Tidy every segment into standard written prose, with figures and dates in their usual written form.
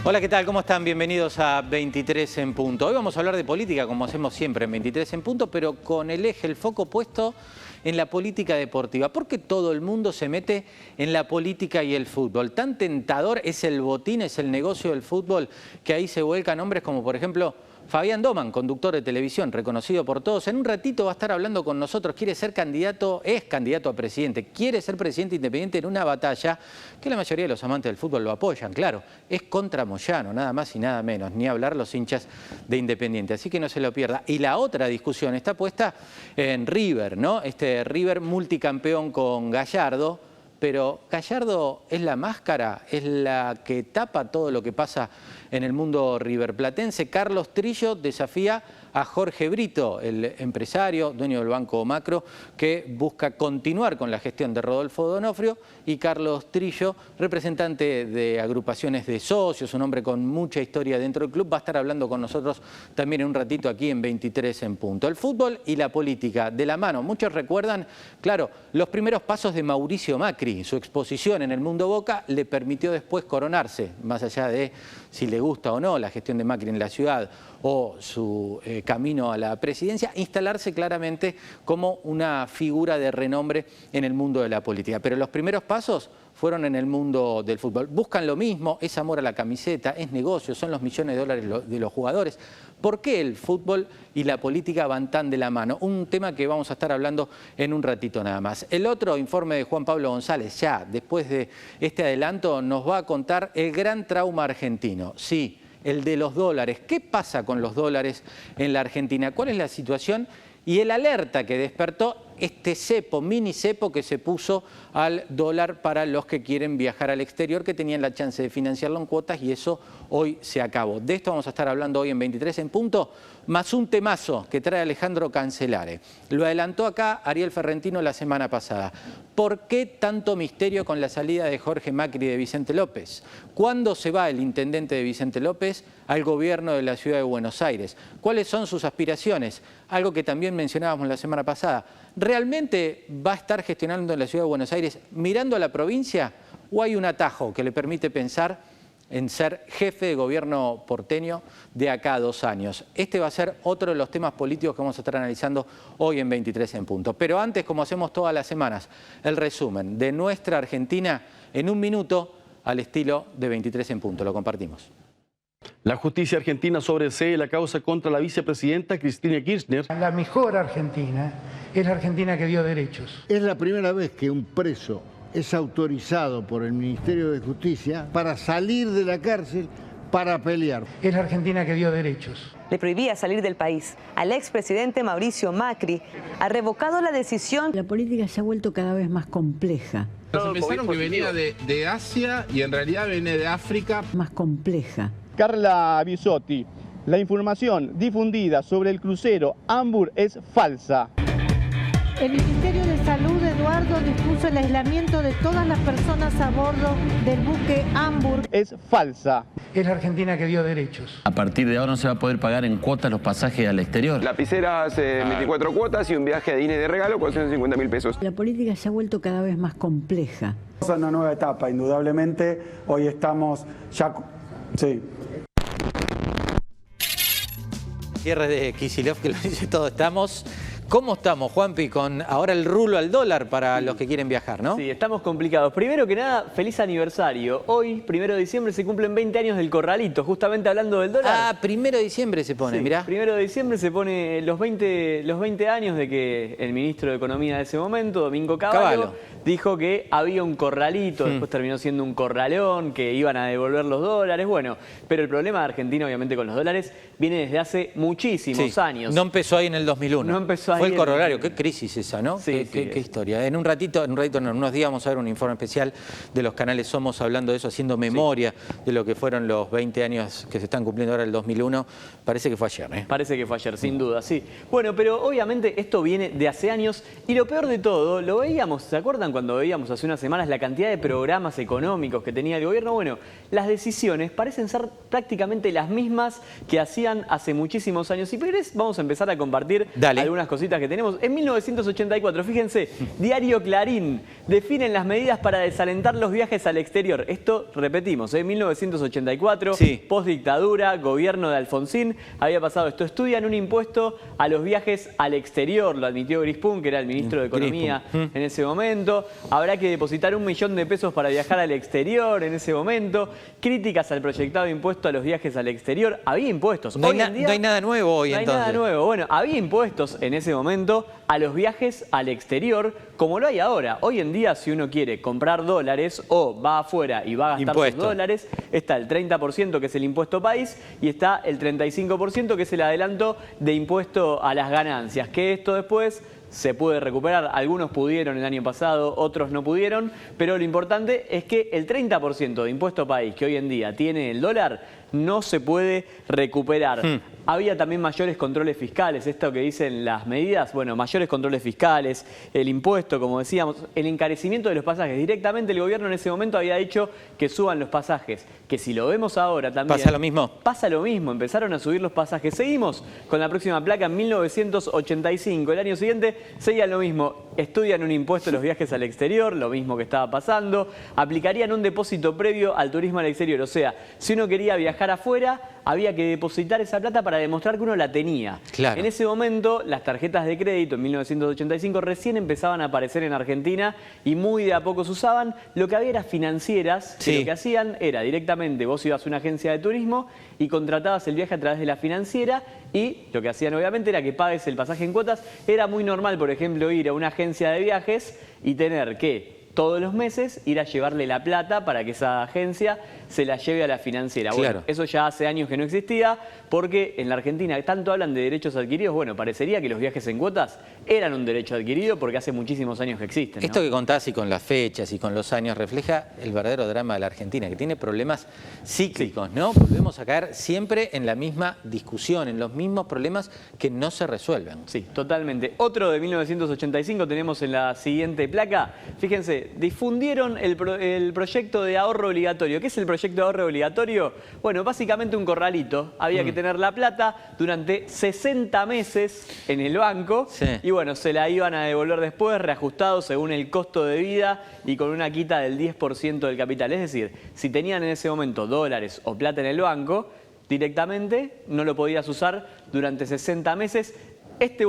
Hola, ¿qué tal? ¿Cómo están? Bienvenidos a 23 en punto. Hoy vamos a hablar de política, como hacemos siempre en 23 en punto, pero con el eje, el foco puesto en la política deportiva. ¿Por qué todo el mundo se mete en la política y el fútbol? Tan tentador es el botín, es el negocio del fútbol, que ahí se vuelcan hombres como, por ejemplo, Fabián Doman, conductor de televisión, reconocido por todos. En un ratito va a estar hablando con nosotros. Quiere ser candidato, es candidato a presidente. Quiere ser presidente independiente en una batalla que la mayoría de los amantes del fútbol lo apoyan. Claro, es contra Moyano, nada más y nada menos. Ni hablar los hinchas de Independiente. Así que no se lo pierda. Y la otra discusión está puesta en River, ¿no? Este River multicampeón con Gallardo. Pero Gallardo es la máscara, es la que tapa todo lo que pasa en el mundo riverplatense. Carlos Trillo desafía a Jorge Brito, el empresario, dueño del Banco Macro, que busca continuar con la gestión de Rodolfo D'Onofrio, y Carlos Trillo, representante de agrupaciones de socios, un hombre con mucha historia dentro del club, va a estar hablando con nosotros también en un ratito aquí en 23 en punto. El fútbol y la política de la mano. Muchos recuerdan, claro, los primeros pasos de Mauricio Macri. Su exposición en el mundo Boca le permitió después coronarse, más allá de si le gusta o no la gestión de Macri en la ciudad o su camino a la presidencia, instalarse claramente como una figura de renombre en el mundo de la política. Pero los primeros pasos fueron en el mundo del fútbol. Buscan lo mismo, es amor a la camiseta, es negocio, son los millones de dólares de los jugadores. ¿Por qué el fútbol y la política van tan de la mano? Un tema que vamos a estar hablando en un ratito nada más. El otro informe de Juan Pablo González, ya después de este adelanto, nos va a contar el gran trauma argentino. Sí, el de los dólares. ¿Qué pasa con los dólares en la Argentina? ¿Cuál es la situación? Y el alerta que despertó este cepo, mini cepo que se puso al dólar para los que quieren viajar al exterior, que tenían la chance de financiarlo en cuotas, y eso hoy se acabó. De esto vamos a estar hablando hoy en 23 en punto, más un temazo que trae Alejandro Cancelare. Lo adelantó acá Ariel Ferrentino la semana pasada. ¿Por qué tanto misterio con la salida de Jorge Macri y de Vicente López? ¿Cuándo se va el intendente de Vicente López al gobierno de la ciudad de Buenos Aires? ¿Cuáles son sus aspiraciones? Algo que también mencionábamos la semana pasada. ¿Realmente va a estar gestionando en la ciudad de Buenos Aires mirando a la provincia, o hay un atajo que le permite pensar en ser jefe de gobierno porteño de acá a 2 años? Este va a ser otro de los temas políticos que vamos a estar analizando hoy en 23 en punto. Pero antes, como hacemos todas las semanas, el resumen de nuestra Argentina en un minuto al estilo de 23 en punto. Lo compartimos. La justicia argentina sobresee la causa contra la vicepresidenta Cristina Kirchner. La mejor Argentina es la Argentina que dio derechos. Es la primera vez que un preso es autorizado por el Ministerio de Justicia para salir de la cárcel para pelear. Es la Argentina que dio derechos. Le prohibía salir del país. Al expresidente Mauricio Macri ha revocado la decisión. La política se ha vuelto cada vez más compleja. Nos pensaron que venía de Asia y en realidad viene de África. Más compleja. Carla Bisotti, la información difundida sobre el crucero Hamburg es falsa. El Ministerio de Salud, Eduardo, dispuso el aislamiento de todas las personas a bordo del buque Hamburg. Es falsa. Es la Argentina que dio derechos. A partir de ahora no se va a poder pagar en cuotas los pasajes al exterior. La piscera hace 24 cuotas y un viaje a Disney de regalo con 150.000 pesos. La política se ha vuelto cada vez más compleja. Es una nueva etapa, indudablemente. Hoy estamos ya... Sí. Cierre de Kicillof, que lo dice todo. ¿Cómo estamos, Juanpi, con ahora el rulo al dólar para los que quieren viajar, no? Sí, estamos complicados. Primero que nada, feliz aniversario. Hoy, 1 de diciembre, se cumplen 20 años del Corralito, justamente hablando del dólar. Ah, 1 de diciembre se pone, sí, mirá. 1 de diciembre se pone los 20 años de que el ministro de Economía de ese momento, Domingo Cavallo, dijo que había un corralito, después terminó siendo un corralón, que iban a devolver los dólares. Bueno, pero el problema de Argentina, obviamente, con los dólares, viene desde hace muchísimos años. No empezó ahí en el 2001. No empezó ahí. Fue el corolario. Qué crisis esa, ¿no? Sí, qué historia. En un ratito, no, en unos días vamos a ver un informe especial de los canales Somos hablando de eso, haciendo memoria de lo que fueron los 20 años que se están cumpliendo ahora el 2001. Parece que fue ayer, ¿eh? Parece que fue ayer, sin duda, sí. Bueno, pero obviamente esto viene de hace años y lo peor de todo, lo veíamos, ¿se acuerdan cuando veíamos hace unas semanas la cantidad de programas económicos que tenía el gobierno? Bueno, las decisiones parecen ser prácticamente las mismas que hacían hace muchísimos años. Si querés, vamos a empezar a compartir algunas cositas cositas que tenemos. En 1984, fíjense, Diario Clarín definen las medidas para desalentar los viajes al exterior. Esto, repetimos, en 1984, postdictadura, gobierno de Alfonsín, había pasado esto. Estudian un impuesto a los viajes al exterior, lo admitió Grispún, que era el ministro de Economía en ese momento. Habrá que depositar 1 millón de pesos para viajar al exterior en ese momento. Críticas al proyectado impuesto a los viajes al exterior. Había impuestos. No hay nada nuevo hoy, entonces. No hay nada nuevo. Bueno, había impuestos en ese momento a los viajes al exterior, como lo hay ahora. Hoy en día, si uno quiere comprar dólares o va afuera y va a gastar sus dólares, está el 30% que es el impuesto país y está el 35% que es el adelanto de impuesto a las ganancias, que esto después se puede recuperar. Algunos pudieron el año pasado, otros no pudieron, pero lo importante es que el 30% de impuesto país que hoy en día tiene el dólar no se puede recuperar. Había también mayores controles fiscales, esto que dicen las medidas, bueno, mayores controles fiscales, el impuesto, como decíamos, el encarecimiento de los pasajes. Directamente el gobierno en ese momento había dicho que suban los pasajes, que si lo vemos ahora también... ¿Pasa lo mismo? Pasa lo mismo, empezaron a subir los pasajes. Seguimos con la próxima placa en 1985, el año siguiente seguían lo mismo, estudian un impuesto a los viajes al exterior, lo mismo que estaba pasando, aplicarían un depósito previo al turismo al exterior, o sea, si uno quería viajar afuera, había que depositar esa plata para demostrar que uno la tenía. Claro. En ese momento, las tarjetas de crédito en 1985 recién empezaban a aparecer en Argentina y muy de a poco se usaban. Lo que había eran financieras, que lo que hacían era directamente, vos ibas a una agencia de turismo y contratabas el viaje a través de la financiera y lo que hacían obviamente era que pagues el pasaje en cuotas. Era muy normal, por ejemplo, ir a una agencia de viajes y tener que todos los meses ir a llevarle la plata para que esa agencia se la lleve a la financiera. Bueno, Claro. eso ya hace años que no existía, porque en la Argentina tanto hablan de derechos adquiridos, bueno, parecería que los viajes en cuotas eran un derecho adquirido porque hace muchísimos años que existen, ¿no? Esto que contás y con las fechas y con los años refleja el verdadero drama de la Argentina, que tiene problemas cíclicos, ¿no? Volvemos a caer siempre en la misma discusión, en los mismos problemas que no se resuelven. Sí, totalmente. Otro de 1985 tenemos en la siguiente placa. Fíjense, difundieron el proyecto de ahorro obligatorio. ¿Qué es el proyecto de ahorro obligatorio? Bueno, básicamente un corralito. Había que tener la plata durante 60 meses en el banco y bueno, se la iban a devolver después, reajustado según el costo de vida y con una quita del 10% del capital. Es decir, si tenían en ese momento dólares o plata en el banco, directamente no lo podías usar durante 60 meses. Esta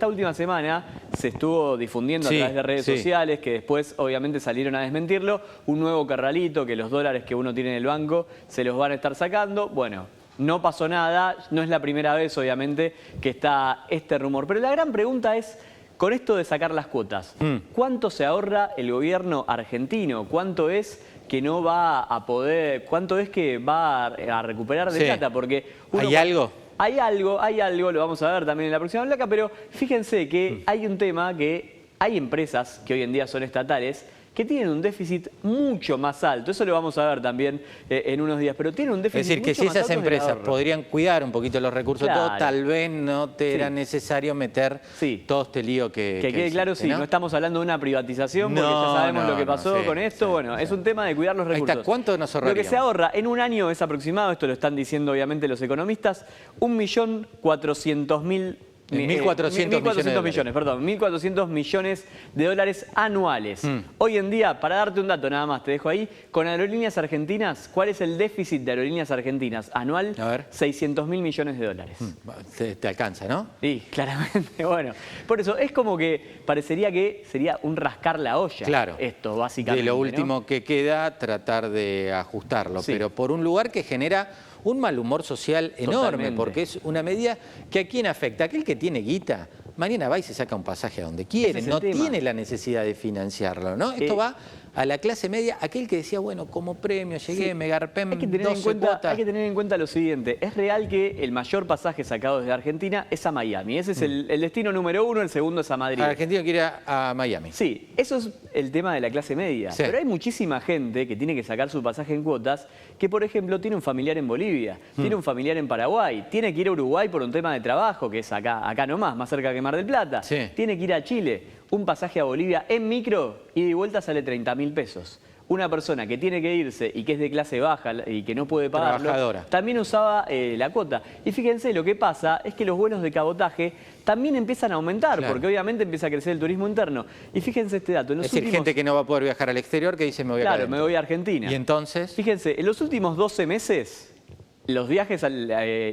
última semana se estuvo difundiendo a través de redes sociales, que después obviamente salieron a desmentirlo, un nuevo corralito que los dólares que uno tiene en el banco se los van a estar sacando. Bueno, no pasó nada, no es la primera vez obviamente que está este rumor. Pero la gran pregunta es, con esto de sacar las cuotas, ¿cuánto se ahorra el gobierno argentino? ¿Cuánto es que no va a poder, cuánto es que va a recuperar de plata? Porque ¿Hay algo? Hay algo, lo vamos a ver también en la próxima placa, pero fíjense que hay un tema que hay empresas que hoy en día son estatales que tienen un déficit mucho más alto. Eso lo vamos a ver también en unos días, pero tienen un déficit Es decir, que mucho si más esas alto empresas del ahorro. podrían cuidar un poquito los recursos, todo, tal vez no te era necesario meter todo este lío que quede claro, existe, no estamos hablando de una privatización, porque ya sabemos lo que pasó con esto. Bueno, es un tema de cuidar los recursos. Ahí está. ¿Cuánto nos ahorraríamos? Lo que se ahorra en un año es aproximado, esto lo están diciendo obviamente los economistas, 1.400.000 1.400 millones, perdón, 1.400 millones de dólares anuales. Hoy en día, para darte un dato nada más, te dejo ahí, con Aerolíneas Argentinas, ¿cuál es el déficit de Aerolíneas Argentinas anual? A ver. 600.000 millones de dólares. Te alcanza, ¿no? Sí, claramente, bueno. Por eso, es como que parecería que sería un rascar la olla. Claro. Esto, básicamente. De lo último que queda, tratar de ajustarlo. Pero por un lugar que genera un mal humor social enorme, Totalmente. porque es una medida que a quién afecta. Aquel que tiene guita, mañana va y se saca un pasaje a donde quiere, no tiene la necesidad de financiarlo, ¿no? Esto va a la clase media, aquel que decía, bueno, como premio llegué, me garpé en 12 cuotas. Hay que tener en cuenta lo siguiente, es real que el mayor pasaje sacado desde Argentina es a Miami, ese es el destino número 1, el segundo es a Madrid. Argentina quiere ir a Miami. Sí, eso es el tema de la clase media, pero hay muchísima gente que tiene que sacar su pasaje en cuotas, que por ejemplo tiene un familiar en Bolivia, tiene un familiar en Paraguay, tiene que ir a Uruguay por un tema de trabajo, que es acá nomás, más cerca que Mar del Plata, tiene que ir a Chile, un pasaje a Bolivia en micro, ida y vuelta sale 30.000 pesos. una persona que tiene que irse y que es de clase baja y que no puede pagarlo, trabajadora, también usaba la cuota. Y fíjense, lo que pasa es que los vuelos de cabotaje también empiezan a aumentar, claro, porque obviamente empieza a crecer el turismo interno. Y fíjense este dato. Es decir, gente que no va a poder viajar al exterior que dice me voy a Claro, me voy a Argentina. Y entonces, fíjense, en los últimos 12 meses... los viajes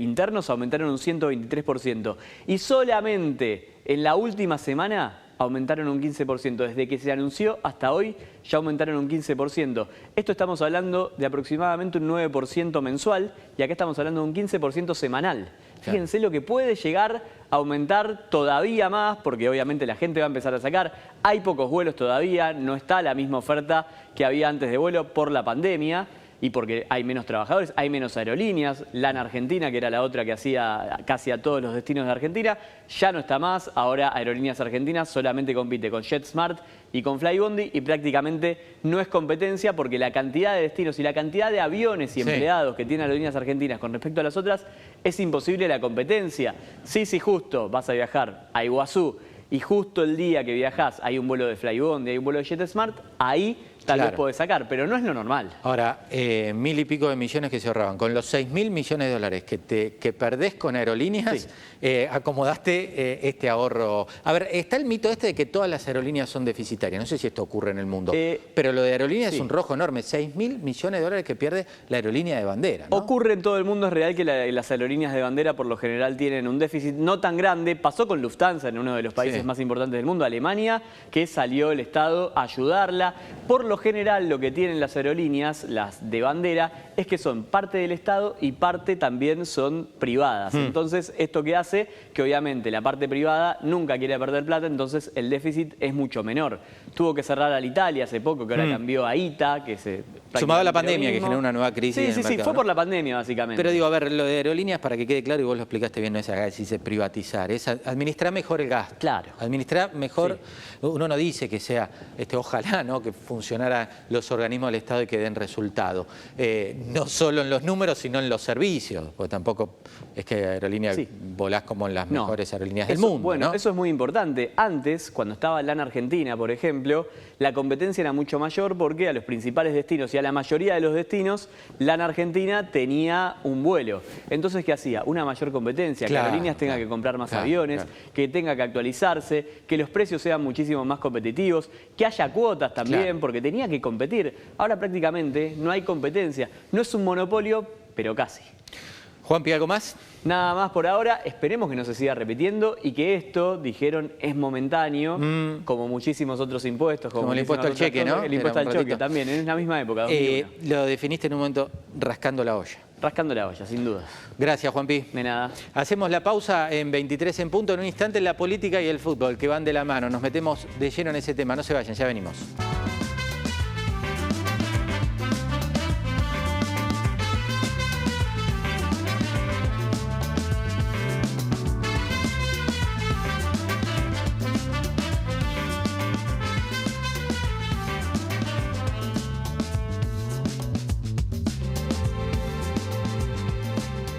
internos aumentaron un 123% y solamente en la última semana aumentaron un 15%. Desde que se anunció hasta hoy ya aumentaron un 15%. Esto estamos hablando de aproximadamente un 9% mensual y acá estamos hablando de un 15% semanal. Fíjense lo que puede llegar a aumentar todavía más, porque obviamente la gente va a empezar a sacar. Hay pocos vuelos todavía, no está la misma oferta que había antes de vuelo por la pandemia. Y porque hay menos trabajadores, hay menos aerolíneas. LAN Argentina, que era la otra que hacía casi a todos los destinos de Argentina, ya no está más. Ahora Aerolíneas Argentinas solamente compite con JetSmart y con Flybondi y prácticamente no es competencia porque la cantidad de destinos y la cantidad de aviones y empleados que tiene Aerolíneas Argentinas con respecto a las otras es imposible la competencia. Sí, justo vas a viajar a Iguazú y justo el día que viajás hay un vuelo de Flybondi, hay un vuelo de JetSmart, ahí tal vez podés sacar, pero no es lo normal. Ahora, 1.000 y pico de millones que se ahorraban. Con los 6.000 millones de dólares que perdés con aerolíneas, acomodaste este ahorro. A ver, está el mito este de que todas las aerolíneas son deficitarias. No sé si esto ocurre en el mundo. Pero lo de aerolíneas es un rojo enorme. 6.000 millones de dólares que pierde la aerolínea de bandera, ¿no? Ocurre en todo el mundo. Es real que las aerolíneas de bandera por lo general tienen un déficit no tan grande. Pasó con Lufthansa en uno de los países más importantes del mundo, Alemania, que salió el Estado a ayudarla. Por lo general, lo que tienen las aerolíneas, las de bandera, es que son parte del Estado y parte también son privadas. Entonces, esto que hace que obviamente la parte privada nunca quiere perder plata, entonces el déficit es mucho menor. Tuvo que cerrar Alitalia hace poco, que ahora cambió a ITA, que se... Sumado a la pandemia, que generó una nueva crisis. Sí, fue por la pandemia, básicamente. Pero digo, a ver, lo de aerolíneas, para que quede claro, y vos lo explicaste bien, no es decir privatizar, es administrar mejor el gasto. Claro. Administrar mejor, uno no dice que sea, ojalá, ¿no?, que funcionaran los organismos del Estado y que den resultado. No solo en los números, sino en los servicios, porque tampoco es que aerolíneas volás como en las mejores aerolíneas del mundo. Bueno, ¿no? eso es muy importante. Antes, cuando estaba LAN Argentina, por ejemplo, la competencia era mucho mayor porque a los principales destinos y a la mayoría de los destinos, LAN Argentina tenía un vuelo. Entonces, ¿qué hacía? Una mayor competencia, que Aerolíneas tenga que comprar más aviones, que tenga que actualizarse, que los precios sean muchísimo más competitivos, que haya cuotas también, porque tenía que competir. Ahora prácticamente no hay competencia. No es un monopolio, pero casi. Juanpi, ¿algo más? Nada más por ahora. Esperemos que no se siga repitiendo y que esto, dijeron, es momentáneo, como muchísimos otros impuestos. Como el impuesto al cheque, ¿no? El impuesto al choque también, en la misma época, 2001. Lo definiste en un momento rascando la olla. Rascando la olla, sin duda. Gracias, Juanpi. De nada. Hacemos la pausa en 23 en punto. En un instante la política y el fútbol, que van de la mano. Nos metemos de lleno en ese tema. No se vayan, ya venimos.